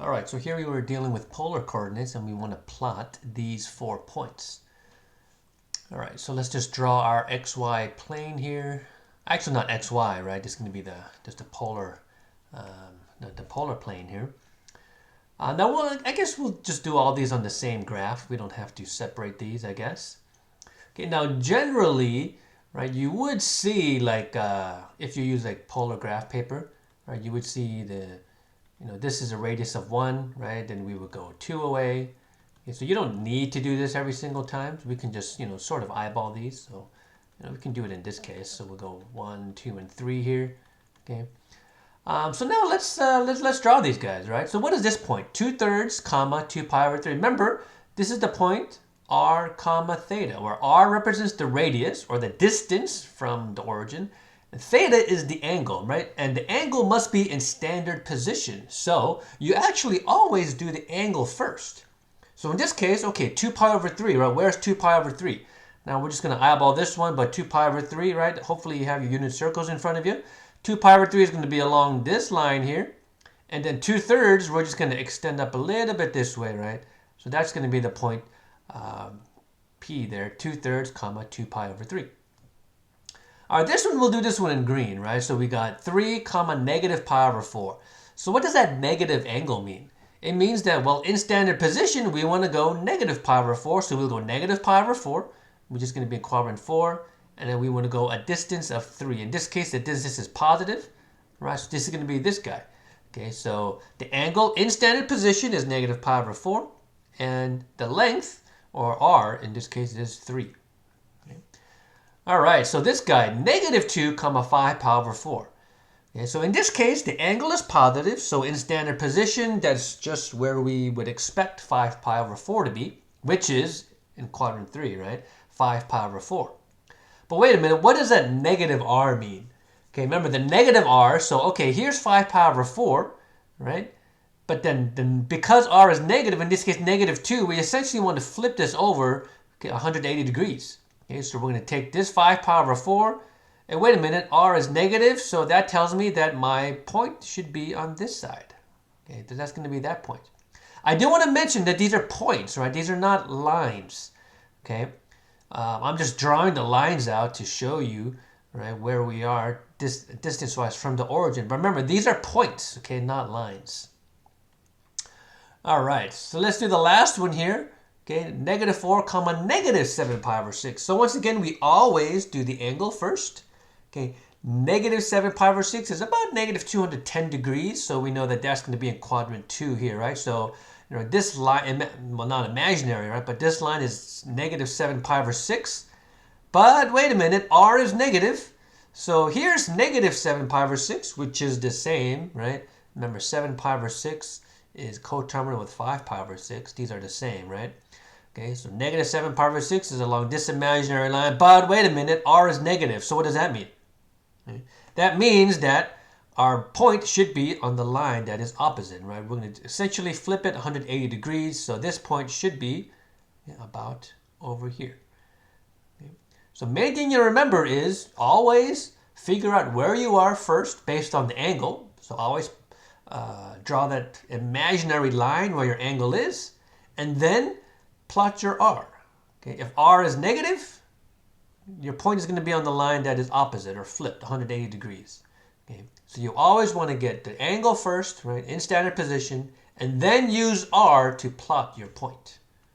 All right, so here we were dealing with polar coordinates and we want to plot these 4 points. All right, so let's just draw our XY plane here. Actually, not XY, right? It's going to be just the polar, the polar plane here. Now, I guess we'll just do all these on the same graph. We don't have to separate these, I guess. Okay, now generally, right, you would see like, if you use like polar graph paper, right, you would see this is a radius of 1, right? Then we would go 2 away. Okay, so you don't need to do this every single time. We can just, sort of eyeball these. So, we can do it in this case. So we'll go 1, 2, and 3 here. Okay. So now let's draw these guys, right? So what is this point? 2/3, comma 2 pi over 3. Remember, this is the point r comma theta, where r represents the radius or the distance from the origin. And theta is the angle, right? And the angle must be in standard position. So you actually always do the angle first. So in this case, okay, 2 pi over 3, right? Where's 2 pi over 3? Now we're just going to eyeball this one, but 2 pi over 3, right? Hopefully you have your unit circles in front of you. 2 pi over 3 is going to be along this line here. And then 2/3, we're just going to extend up a little bit this way, right? So that's going to be the point P there, 2/3, comma 2 pi over 3. All right, this one, we'll do this one in green, right? So we got 3, comma negative pi over 4. So what does that negative angle mean? It means that, well, in standard position, we want to go negative pi over 4. So we'll go negative pi over 4. We're just going to be in quadrant 4. And then we want to go a distance of 3. In this case, the distance is positive, right? So this is going to be this guy. Okay, so the angle in standard position is negative pi over 4. And the length, or r, in this case, is 3. All right, so this guy, negative 2, comma 5 pi over 4. Okay, so in this case, the angle is positive. So in standard position, that's just where we would expect 5 pi over 4 to be, which is in quadrant 3, right? 5 pi over 4. But wait a minute, what does that negative r mean? Okay, remember the negative r, so okay, here's 5 pi over 4, right? But then because r is negative, in this case negative 2, we essentially want to flip this over 180 degrees. Okay, so we're going to take this 5 pi over 4, and wait a minute, r is negative, so that tells me that my point should be on this side. Okay, so that's going to be that point. I do want to mention that these are points, right? These are not lines. Okay, I'm just drawing the lines out to show you, right, where we are distance-wise from the origin. But remember, these are points, okay, not lines. All right, so let's do the last one here. Okay, negative 4, comma negative 7 pi over 6. So once again, we always do the angle first. Okay, negative 7 pi over 6 is about negative 210 degrees. So we know that that's going to be in quadrant 2 here, right? So, this line, well, not imaginary, right? But this line is negative 7 pi over 6. But wait a minute, r is negative. So here's negative 7 pi over 6, which is the same, right? Remember, 7 pi over 6 is coterminal with 5 pi over 6. These are the same, right? Okay, so negative 7 pi over 6 is along this imaginary line. But wait a minute, r is negative. So what does that mean? Okay. That means that our point should be on the line that is opposite, right? We're going to essentially flip it 180 degrees. So this point should be about over here. Okay. So main thing you remember is always figure out where you are first based on the angle. So always draw that imaginary line where your angle is, and then plot your r. Okay, if r is negative, your point is going to be on the line that is opposite or flipped 180 degrees. Okay, so you always want to get the angle first, right, in standard position, and then use r to plot your point.